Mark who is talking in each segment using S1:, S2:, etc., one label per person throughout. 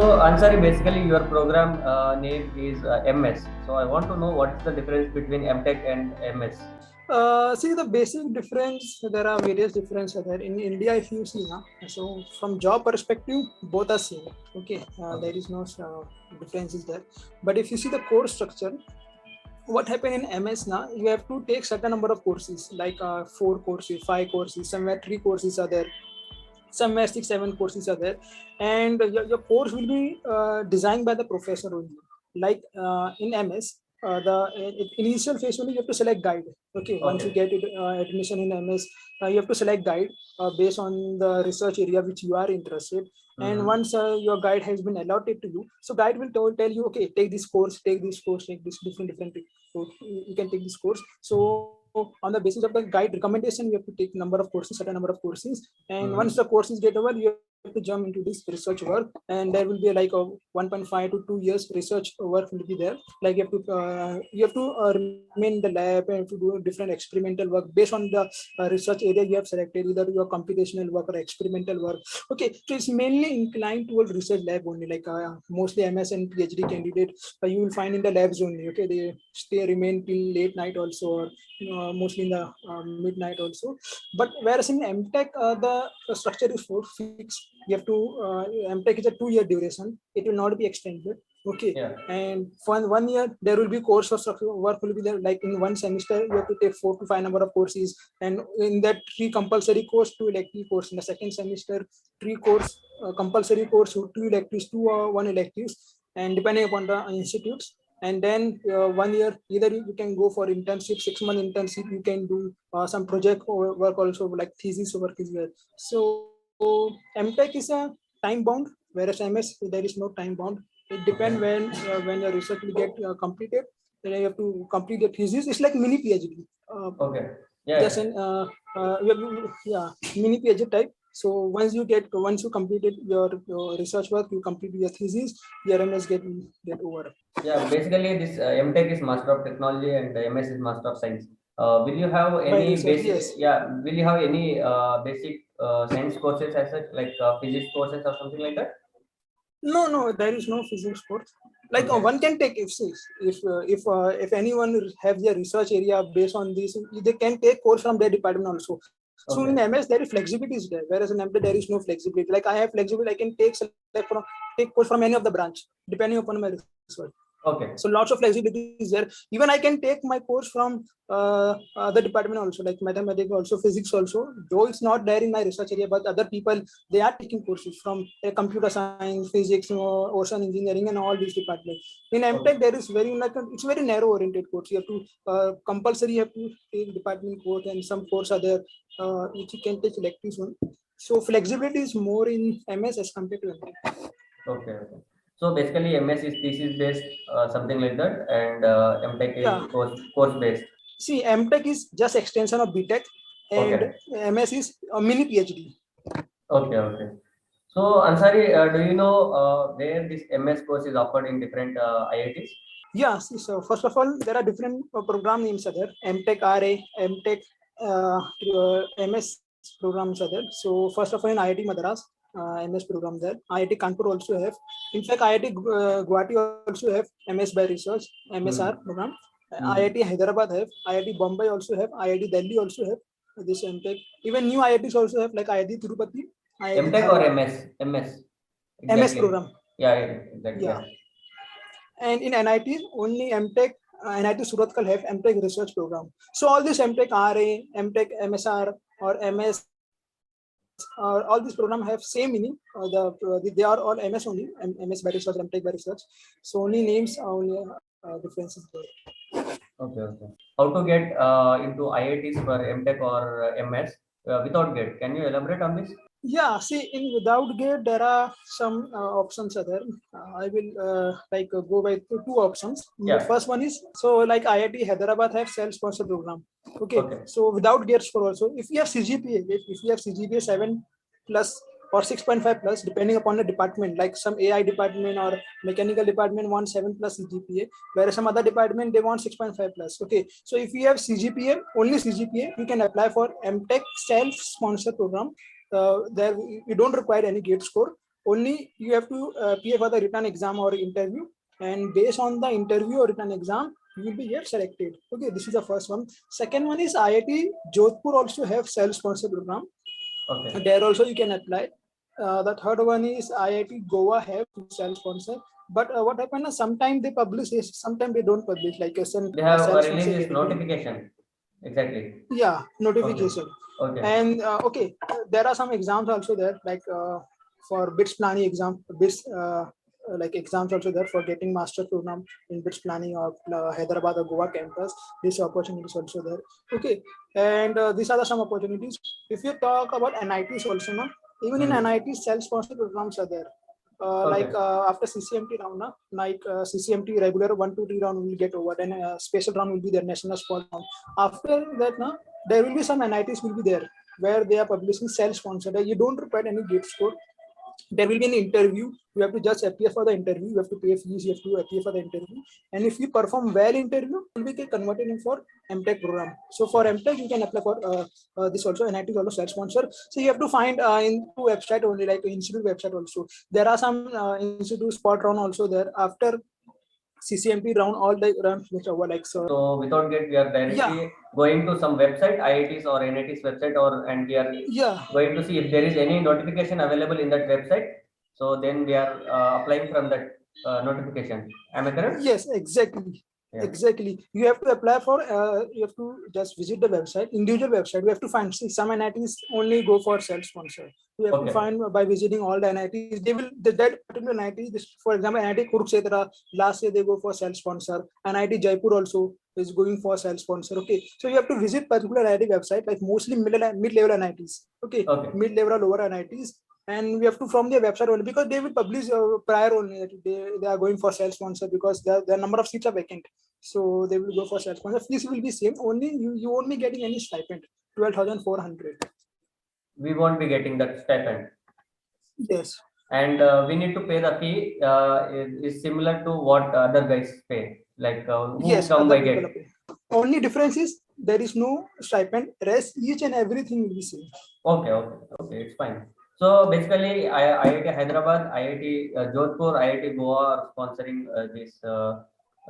S1: So, Ansari, basically your program name is MS. So, I want to know what is the difference between MTech and MS.
S2: See the basic difference. There are various differences there in India. If you see now, so from job perspective, both are same. Okay,
S1: Okay.
S2: there is no differences there. But if you see the course structure, what happened in MS now, you have to take certain number of courses, like 4 courses, 5 courses, somewhere 3 courses are there, somewhere 6, 7 courses are there, and your course will be designed by the professor only. Like in MS, the initial phase only you have to select guide. Okay, once you
S1: Okay.
S2: get it, admission in MS, you have to select guide based on the research area which you are interested. And
S1: Mm-hmm.
S2: once your guide has been allotted to you, so guide will tell you, okay, take this course, take this course, take this different. So you can take this course. So on the basis of the guide recommendation, you have to take number of courses, certain number of courses, and once the
S1: Mm-hmm.
S2: courses get over, you have to jump into this research work, and there will be like a 1.5 to 2 years research work will be there. Like you have to remain in the lab and to do different experimental work based on the research area you have selected, either your computational work or experimental work. Okay, so it's mainly inclined towards research lab only. Like mostly MS and PhD candidate, you will find in the labs only. Okay, they stay remain till late night also, or mostly in the midnight also. But whereas in MTech, the structure is fixed. You have to MTech is a 2 year duration. It will not be extended. Okay,
S1: Yeah.
S2: and for 1 year there will be course or structure work will be there. Like in one semester, you have to take 4 to 5 number of courses, and in that 3 compulsory course, 2 elective course. In the second semester, 3 course compulsory course, 2 electives, 1 electives, and depending upon the institutes. And then 1 year, either you can go for internship, 6 month internship, you can do some project work also, like thesis work is there. So MTech is a time bound, whereas MS there is no time bound. It depends
S1: Okay.
S2: when your research will get completed. Then you have to complete the thesis. It's like mini PhD,
S1: Okay. Yeah.
S2: just
S1: Yeah.
S2: in yeah, mini PhD type. So once you completed your research work, you complete your thesis, your MS get over.
S1: Yeah, basically this MTech is Master of Technology and MS is Master of Science. Will you have
S2: By
S1: any
S2: research,
S1: basic?
S2: yes.
S1: Yeah, will you have any basic science courses as such, like physics courses or something like that?
S2: No, there is no physics course. Like
S1: Okay.
S2: one can take if anyone have their research area based on this, they can take course from their department also. So in
S1: Okay.
S2: MS there is flexibility is there, whereas in MTech there is no flexibility. Like I have flexibility, I can take course from any of the branch depending upon my research. So
S1: Okay.
S2: lots of flexibility is there. Even I can take my course from the department also, like mathematics also, physics also, though it's not there in my research area, but other people, they are taking courses from computer science, physics, ocean engineering, and all these departments. In
S1: Okay.
S2: MTech there is it's very narrow oriented course. You have to compulsory, you have to take department course, and some course are there which you can take electives one. So flexibility is more in MS as compared to MTech.
S1: Okay. Okay. So basically, MS is thesis based, something like that, and MTech is
S2: Yeah,
S1: course based.
S2: see, MTech is just extension of BTech, and
S1: Okay.
S2: MS is a mini PhD.
S1: Okay. Okay. So Ansari, do you know where this MS course is offered in different IITs?
S2: Yeah, see, so first of all, there are different program names are there. MTech RA, MTech, MS programs are there. So first of all, in IIT Madras, MS program there. IIT Kanpur also have. In fact, IIT Guwahati also have MS by Research, MSR
S1: Hmm.
S2: program. IIT
S1: Hmm.
S2: Hyderabad have. IIT Bombay also have. IIT Delhi also have this MTech. Even new IITs also have, like IIT Tirupati, IIT
S1: MTech or
S2: Dharwad,
S1: MS? MS.
S2: MS
S1: Exactly.
S2: program.
S1: Yeah, exactly.
S2: Yeah.
S1: Yeah.
S2: And in NIT, only MTech, NIT Surathkal have MTech research program. So all this MTech RA, MTech MSR, or MS, all these program have same meaning. They are all MS only, MS by research, MTech by research. So only names, only differences there.
S1: Okay. Okay. How to get into IITs for MTech or MS without GATE? Can you elaborate on this?
S2: Yeah, see, in without gate, there are some options are there. I will go by two options. The
S1: Yeah.
S2: first one is, so like IIT Hyderabad have self-sponsor program. Okay,
S1: Okay.
S2: so without gate score also, if you have CGPA, if you have CGPA 7 plus or 6.5 plus, depending upon the department, like some AI department or mechanical department want 7 plus CGPA, whereas some other department they want 6.5 plus. Okay, so if you have CGPA, only CGPA, you can apply for MTech self-sponsor program. There you don't require any gate score. only you have to appear for the written exam or interview, and based on the interview or written exam, you will be get selected. Okay, this is the first one. Second one is IIT Jodhpur also have self-sponsored program.
S1: Okay.
S2: There also you can apply. The third one is IIT Goa have self-sponsor. But what happened is sometimes they publish this, sometimes they don't publish. Like a
S1: They have
S2: self-sponsor
S1: released this
S2: category.
S1: notification. Exactly.
S2: Yeah, notification.
S1: Okay.
S2: And okay, there are some exams also there, like for BITS planning exam, BITS like exams also there for getting master program in BITS planning of Hyderabad or Goa campus. This opportunity is also there. Okay, and these are the some opportunities. If you talk about NITs also, no, even in NITs self-sponsored programs are there. Like after CCMT round, na, like CCMT regular 1 to 3 round will get over, then special round will be there, national sport round. After that, na, there will be some NITs will be there where they are publishing self-sponsored. You don't require any gate score. There will be an interview. You have to just appear for the interview. You have to pay fees. You have to appear for the interview. And if you perform well interview, you will be get converted in for MTech program. So for MTech, you can apply for this also. NIT is also self-sponsor. So you have to find in two website only, like institute website also. There are some institute spot round also there. After CCMP round, all the rounds which over like so.
S1: So without get, we are directly going to some website, IITs or NITs website, and we are going to see if there is any notification available in that website. So then we are applying from that notification. Am I correct?
S2: Yes, exactly. Yeah. Exactly. You have to apply for, you have to just visit the website, individual website. We have to find, see, some NITs only go for self-sponsor. You have to find by visiting all the NITs. They will, that particular NIT, this, for example, NIT Kurukshetra, last year they go for self-sponsor. NIT Jaipur also is going for self-sponsor. Okay. So you have to visit particular NIT website, like mostly mid-level NITs. Okay. Mid-level or lower NITs. And we have to from their website only, because they will publish prior only that they are going for self-sponsor, because the number of seats are vacant. So they will go for self-sponsor. Fees will be same. Only you won't be getting any stipend. 12,400.
S1: We won't be getting that stipend.
S2: Yes.
S1: And we need to pay the fee is similar to what other guys pay. Like who come by get.
S2: Only difference is there is no stipend. Rest each and everything will be same.
S1: Okay, it's fine. So basically, IIT Hyderabad, IIT Jodhpur, IIT Goa are sponsoring this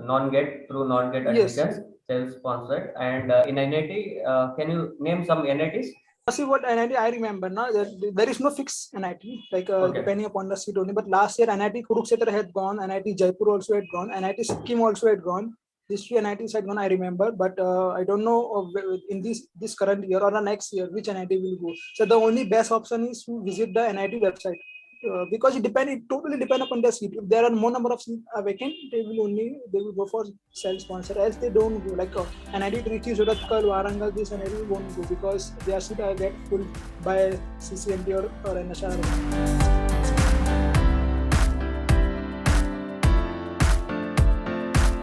S1: non-GATE through non-GATE admissions, self-sponsored. And in NIT, can you name some NITs?
S2: See what NIT I remember now, there is no fixed NIT, like depending upon the seat only. But last year NIT Kurukshetra had gone, NIT Jaipur also had gone, NIT Sikkim also had gone. These three NITs had gone, I remember, but I don't know in this current year or the next year which NIT will go. So the only best option is to visit the NIT website. Because it totally depend upon the seat. If there are more number of seats vacant, they will go for self-sponsor. Else they don't go. Like NIT Trichy, Surathkal, Warangal, this NIT won't go because their seat are get full by CCMT or NSR.